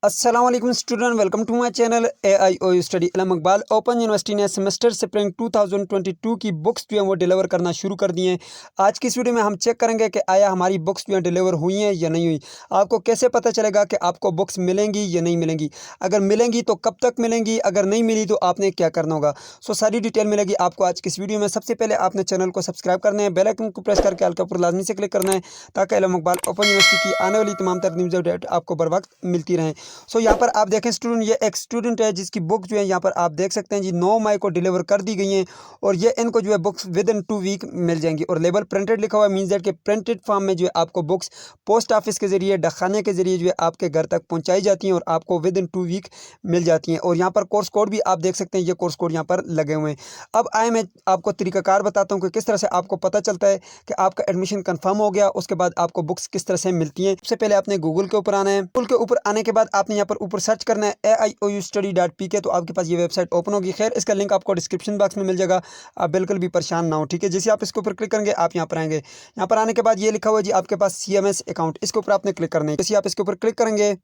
अस्सलाम वालेकुम student, welcome to my channel AIOU study. इल्म इकबाल ओपन यूनिवर्सिटी ने सेमेस्टर स्प्रिंग 2022 की बुक्स जो हैं वो डिलीवर करना शुरू कर दिए हैं। आज की इस वीडियो में हम चेक करेंगे कि आया हमारी बुक्स जो हैं डिलीवर हुई हैं या नहीं हुई। आपको कैसे पता चलेगा कि आपको बुक्स मिलेंगी या नहीं मिलेंगी, अगर मिलेंगी तो कब तक मिलेंगी, अगर नहीं मिली तो आपने क्या करना होगा। सारी डिटेल मिलेगी आपको आज की इस वीडियो में। सबसे पहले आपने चैनल को सब्सक्राइब करना है, बेल आइकन को प्रेस करके ऑल के ऊपर लाजमी से क्लिक करना है ताकि इल्म इकबाल ओपन यूनिवर्सिटी की आने वाली तमाम तर न्यूज़ अपडेट आपको बर वक्त मिलती रहें। यहाँ पर आप देखें स्टूडेंट, ये एक स्टूडेंट है जिसकी बुक जो है यहाँ पर आप देख सकते हैं जी 9 मई को डिलीवर कर दी गई हैं और ये इनको जो है बुक्स विद इन 2 वीक मिल जाएंगी। और लेबल प्रिंटेड लिखा हुआ है, मीन्स दैट के प्रिंटेड फॉर्म में जो है आपको बुक्स पोस्ट ऑफिस के जरिए, डाकखाने के जरिए जो है आपके घर तक पहुँचाई जाती हैं और आपको विद इन 2 वीक मिल जाती हैं। और यहाँ पर कोर्स कोड भी आप देख सकते हैं, ये कोर्स कोड यहाँ पर लगे हुए हैं। अब आए मैं आपको तरीकाकार बताता हूँ कि किस तरह से आपको पता चलता है कि आपका एडमिशन कन्फर्म हो गया, उसके बाद आपको बुक्स किस तरह से मिलती हैं। सबसे पहले आपने गूगल के ऊपर आना है। गूगल के ऊपर आने के बाद आपने यहाँ पर ऊपर सर्च करना है AIOUstudy.pk, तो आपके पास ये वेबसाइट ओपन होगी। खैर, इसका लिंक आपको डिस्क्रिप्शन बॉक्स में मिल जाएगा, आप बिल्कुल भी परेशान ना हो, ठीक है। जैसे आप इसके ऊपर क्लिक करेंगे आप यहाँ पर आएंगे। यहाँ पर आने के बाद ये लिखा हुआ है जी आपके पास CMS अकाउंट, इसके ऊपर आपने क्लिक करना है। जैसे आप इसके ऊपर क्लिक करेंगे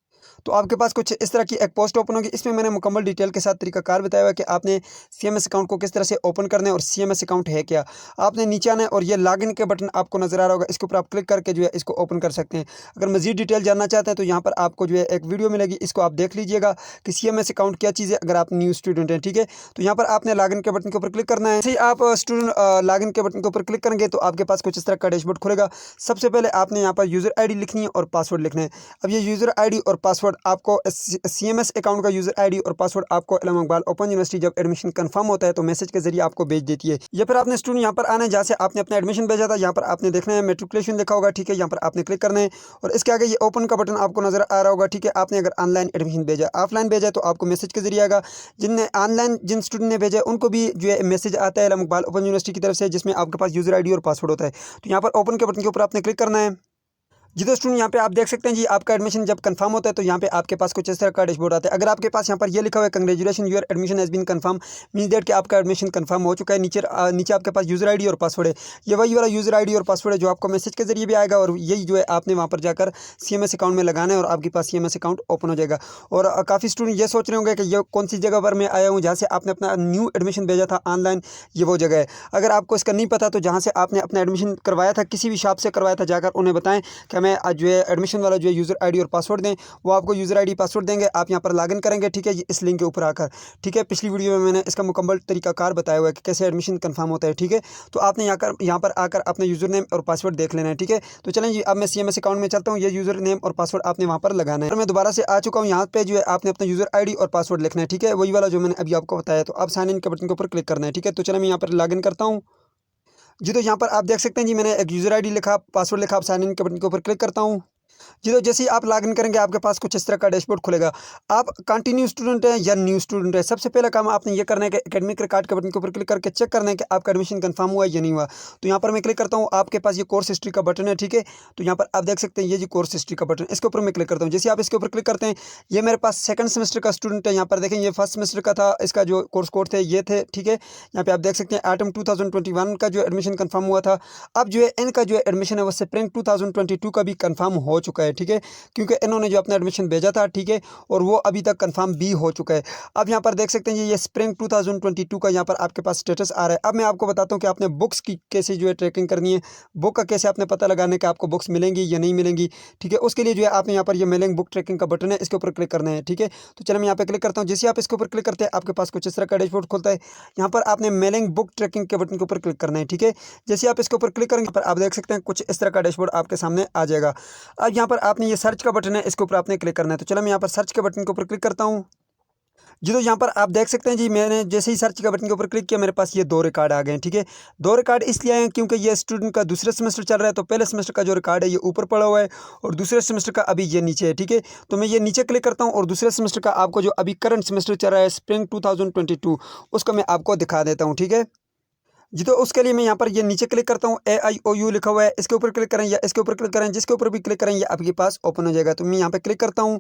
तो आपके पास कुछ इस तरह की एक पोस्ट ओपन होगी। इसमें मैंने मुकम्मल डिटेल के साथ तरीकाकार बताया हुआ है कि आपने CMS अकाउंट को किस तरह से ओपन करना है और CMS अकाउंट है क्या। आपने नीचे आना है और ये लॉगिन के बटन आपको नजर आ रहा होगा, इसके ऊपर आप क्लिक करके जो है इसको ओपन कर सकते हैं। अगर मजीद डिटेल जानना चाहते हैं तो यहाँ पर आपको जो है एक वीडियो मिलेगी, इसको आप देख लीजिएगा कि CMS अकाउंट क्या चीज़ है अगर आप न्यू स्टूडेंट हैं, ठीक है। तो यहाँ पर आपने लॉगिन के बटन के ऊपर क्लिक करना है। जैसे आप स्टूडेंट लॉगिन के बटन के ऊपर क्लिक करेंगे तो आपके पास कुछ इस तरह का डैशबोर्ड खुलेगा। सबसे पहले आपने यहाँ पर यूज़र ID लिखनी है और पासवर्ड लिखना है। अब ये यूज़र ID और पासवर्ड आपको CMS अकाउंट का यूज़र ID और पासवर्ड आपको इल्म इकबाल ओपन यूनिवर्सिटी जब एडमिशन कंफर्म होता है तो मैसेज के जरिए आपको भेज देती है। या फिर आपने स्टूडेंट यहाँ पर आना है जहाँ से आपने अपना एडमिशन भेजा था, यहाँ पर आपने देखना है मेट्रिकुलेशन लिखा होगा, ठीक है। यहाँ पर आपने क्लिक करना है और इसके आगे ये ओपन का बटन आपको नजर आ रहा होगा, ठीक है। आपने अगर ऑनलाइन एडमिशन भेजा, ऑफलाइन भेजा तो आपको मैसेज के जरिए आएगा। जिन स्टूडेंट ने भेजा उनको भी जो है मैसेज आता है इल्म इकबाल ओपन यूनिवर्सिटी की तरफ से, जिसमें आपके पास यूज़र ID और पासवर्ड होता है। तो यहाँ पर ओपन के बटन के ऊपर आपने क्लिक करना है। जी तो स्टूडेंट यहाँ पे आप देख सकते हैं जी आपका एडमिशन जब कंफर्म होता है तो यहाँ पे आपके पास कुछ इस तरह का डैशबोर्ड आता है। अगर आपके पास यहाँ पर ये लिखा हुआ है congratulation your admission has been confirm, means that कि आपका एडमिशन कंफर्म हो चुका है। नीचे आपके पास यूज़र ID और पासवर्ड है। ये वही वाला यूज़र ID और पासवर्ड है जो आपको मैसेज के जरिए भी आएगा और यही जो है आपने वहाँ पर जाकर CMS अकाउंट में लगाना है और आपके पास CMS अकाउंट ओपन हो जाएगा। और काफ़ी स्टूडेंट ये सोच रहे होंगे कि ये कौन सी जगह पर मैं आया हूँ जहाँ से आपने अपना न्यू एडमिशन भेजा था ऑनलाइन, ये वो जगह है। अगर आपको इसका नहीं पता तो जहाँ से आपने अपना एडमिशन करवाया था, किसी भी शॉप से करवाया था, जाकर उन्हें बताएं कि मैं आज जो है एडमिशन वाला जो है यूज़र ID और पासवर्ड दें। वो आपको यूज़र ID पासवर्ड देंगे, आप यहाँ पर लॉगिन करेंगे, ठीक है, इस लिंक के ऊपर आकर, ठीक है। पिछली वीडियो में मैंने इसका मुकम्मल तरीकाकार बताया हुआ है कि कैसे एडमिशन कंफर्म होता है, ठीक है। तो आपने यहाँ पर आकर अपना यूज़र नेम और पासवर्ड देख लेना है, ठीक है। तो चलें जी, अब मैं CMS अकाउंट में चलता हूँ। ये यूज़र नेम और पासवर्ड आपने वहाँ पर लगाना है। मैं दोबारा से आ चुका हूँ, यहाँ पे जो है आपने अपना यूज़र ID और पासवर्ड लिखना है, ठीक है, वही वाला जो मैंने अभी आपको बताया। तो अब साइन इन के बटन के ऊपर क्लिक करना है, ठीक है। तो चलें मैं यहाँ पर लॉगिन करता हूँ। जी तो यहाँ पर आप देख सकते हैं जी मैंने एक यूज़र ID लिखा, पासवर्ड लिखा, अब साइन इन के बटन के ऊपर क्लिक करता हूँ। जी तो जैसे ही आप लॉगिन करेंगे आपके पास कुछ इस तरह का डैशबोर्ड खुलेगा। आप कंटिन्यू स्टूडेंट हैं या न्यू स्टूडेंट है, सबसे पहला काम आपने ये करना है कि एकेडमिक रिकॉर्ड के बटन के ऊपर क्लिक करके चेक करना है कि आपका एडमिशन कंफर्म हुआ है या नहीं हुआ। तो यहाँ पर मैं क्लिक करता हूँ, आपके पास ये कोर्स हिस्ट्री का बटन है, ठीक है। तो यहाँ पर आप देख सकते हैं ये जी कोर्स हिस्ट्री का बटन, इसके ऊपर मैं क्लिक करता हूँ। जैसे आप इसके ऊपर क्लिक करते हैं, ये मेरे पास सेकंड सेमेस्टर का स्टूडेंट है। यहाँ पर देखें ये फर्स्ट सेमेस्टर का था, इसका जो कोर्स कोड थे ये थे, ठीक है। यहाँ पे आप देख सकते हैं ऑटम 2021 का जो एडमिशन कंफर्म हुआ था। अब जो है इनका जो एडमिशन है वो स्प्रिंग 2022 का भी कंफर्म हो चुका है, ठीक है, क्योंकि इन्होंने जो अपना एडमिशन भेजा था, ठीक है, और वो अभी तक कंफर्म भी हो चुका है। अब यहाँ पर देख सकते हैं ये स्प्रिंग 2022 का यहाँ पर आपके पास स्टेटस आ रहा है। अब मैं आपको बताता हूँ कि आपने बुक्स की कैसे जो है ट्रैकिंग करनी है, बुक का कैसे आपने पता लगाना है कि आपको बुक्स मिलेंगी या नहीं मिलेंगी, ठीक है। उसके लिए जो है आपने यहाँ पर ये मेलिंग बुक ट्रैकिंग का बटन है, इसके ऊपर क्लिक करना है, ठीक है। तो चलिए मैं यहाँ पे क्लिक करता हूँ। जैसे आप इसके ऊपर क्लिक करते हैं आपके पास कुछ इस तरह का डैशबोर्ड खुलता है। यहाँ पर आपने मेलिंग बुक ट्रैकिंग के बटन के ऊपर क्लिक करना है, ठीक है। जैसे आप इसके ऊपर क्लिक करेंगे पर आप देख सकते हैं कुछ इस तरह का डैशबोर्ड आपके सामने आ जाएगा। अब यहाँ पर आपने ये सर्च का बटन है, इसके ऊपर आपने क्लिक करना है। तो चलो मैं यहाँ पर सर्च के बटन के ऊपर क्लिक करता हूँ। जी तो यहाँ पर आप देख सकते हैं जी मैंने जैसे ही सर्च का बटन के ऊपर क्लिक किया मेरे पास ये 2 रिकॉर्ड आ गए हैं, ठीक है। 2 रिकॉर्ड इसलिए आए हैं क्योंकि ये स्टूडेंट का दूसरा सेमेस्टर चल रहा है, तो पहले सेमेस्टर का जो रिकॉर्ड है ये ऊपर पड़ा हुआ है और दूसरे सेमेस्टर का अभी ये नीचे है, ठीक है। तो मैं ये नीचे क्लिक करता हूँ और दूसरे सेमेस्टर का आपको जो अभी करंट सेमेस्टर चल रहा है स्प्रिंग 2022 उसको मैं आपको दिखा देता हूँ, ठीक है। जी तो उसके लिए मैं यहाँ पर ये नीचे क्लिक करता हूँ, AIOU लिखा हुआ है, इसके ऊपर क्लिक करें या इसके ऊपर क्लिक करें, जिसके ऊपर भी क्लिक करें ये आपके पास ओपन हो जाएगा। तो मैं यहाँ पे क्लिक करता हूँ।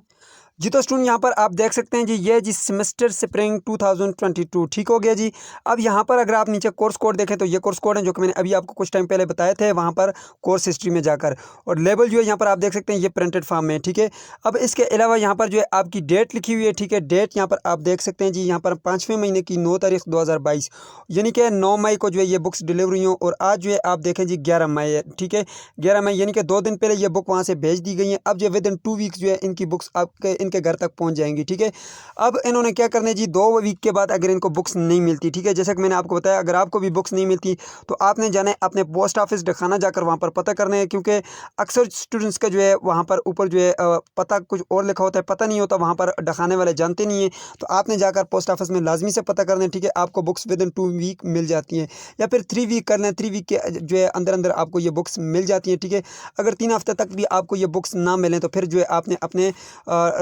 जी तो स्टूडेंट यहाँ पर आप देख सकते हैं जी, ये जी सेमेस्टर स्प्रिंग 2022 ठीक हो गया जी। अब यहाँ पर अगर आप नीचे कोर्स कोड देखें तो ये कोर्स कोड है जो कि मैंने अभी आपको कुछ टाइम पहले बताए थे वहाँ पर कोर्स हिस्ट्री में जाकर, और लेबल जो है यहाँ पर आप देख सकते हैं ये प्रिंटेड फॉर्म में, ठीक है। अब इसके अलावा यहाँ पर जो है आपकी डेट लिखी हुई है, ठीक है। डेट यहाँ पर आप देख सकते हैं जी, यहाँ पर 5वें महीने की 9 तारीख 2022, यानी कि 9 मई को जो है ये बुक्स डिलीवर हुई हैं, और आज जो है आप देखें जी 11 मई है, ठीक है। 11 मई यानी कि 2 दिन पहले ये बुक वहाँ से भेज दी गई है। अब जो विद इन 2 वीक्स जो है इनकी बुक्स आपके इनके घर तक पहुँच जाएंगी, ठीक है। अब इन्होंने क्या करना है जी, 2 वीक के बाद अगर इनको बुक्स नहीं मिलती, ठीक है, जैसा कि मैंने आपको बताया, अगर आपको भी बुक्स नहीं मिलती तो आपने जाना है अपने पोस्ट ऑफिस डखाना जाकर वहाँ पर पता करना है, क्योंकि अक्सर स्टूडेंट्स का जो है वहाँ पर ऊपर जो है पता कुछ और लिखा होता है, पता नहीं होता, वहाँ पर डखाने वाले जानते नहीं हैं। तो आपने जाकर पोस्ट ऑफिस में लाजमी से पता करना है, ठीक है। आपको बुक्स विद इन 2 वीक मिल जाती हैं, या फिर 3 वीक कर लें, 3 वीक के जो है अंदर अंदर आपको ये बुक्स मिल जाती हैं, ठीक है। अगर 3 हफ्ते तक भी आपको ये बुक्स ना मिलें तो फिर जो है आपने अपने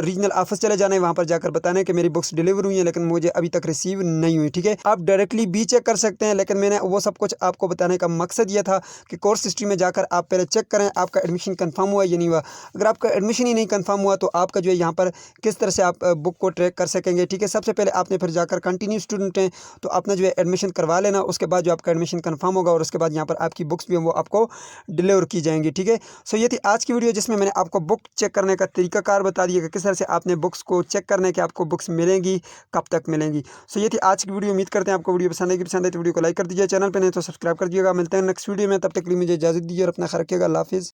रीजनल ऑफिस चले जाना है, वहाँ पर जाकर बताना है कि मेरी बुक्स डिलीवर हुई हैं लेकिन मुझे अभी तक रिसीव नहीं हुई, ठीक है। आप डायरेक्टली भी चेक कर सकते हैं, लेकिन मैंने वो सब कुछ आपको बताने का मकसद ये था कि कोर्स हिस्ट्री में जाकर आप पहले चेक करें आपका एडमिशन कंफर्म हुआ या नहीं हुआ। अगर आपका एडमिशन ही नहीं कंफर्म हुआ तो आपका जो है यहाँ पर किस तरह से आप बुक को ट्रैक कर सकेंगे, ठीक है। सबसे पहले आपने फिर जाकर कंटिन्यू स्टूडेंट हैं तो अपना जो है एडमिशन करवा लेना, उसके बाद जो आपका एडमिशन कंफर्म होगा और उसके बाद यहाँ पर आपकी बुक्स भी वो आपको डिलीवर की जाएंगी, ठीक है। सो ये थी आज की वीडियो जिसमें मैंने आपको बुक चेक करने का तरीकाकार बता दिया कि किस तरह से आपने बुक्स को चेक करना है कि आपको बुक्स मिलेंगी, कब तक मिलेंगी। सो ये थी आज की वीडियो। उम्मीद करते हैं आपको वीडियो पसंद आएगी। पसंद है तो वीडियो को लाइक कर दीजिए, चैनल पर नहीं तो सब्सक्राइब कर दीजिएगा। मिलते हैं नेक्स्ट वीडियो में, तब तक के लिए मुझे इजाज़त दीजिए और अपना ख्याल रखिएगा। अल्लाह हाफिज़।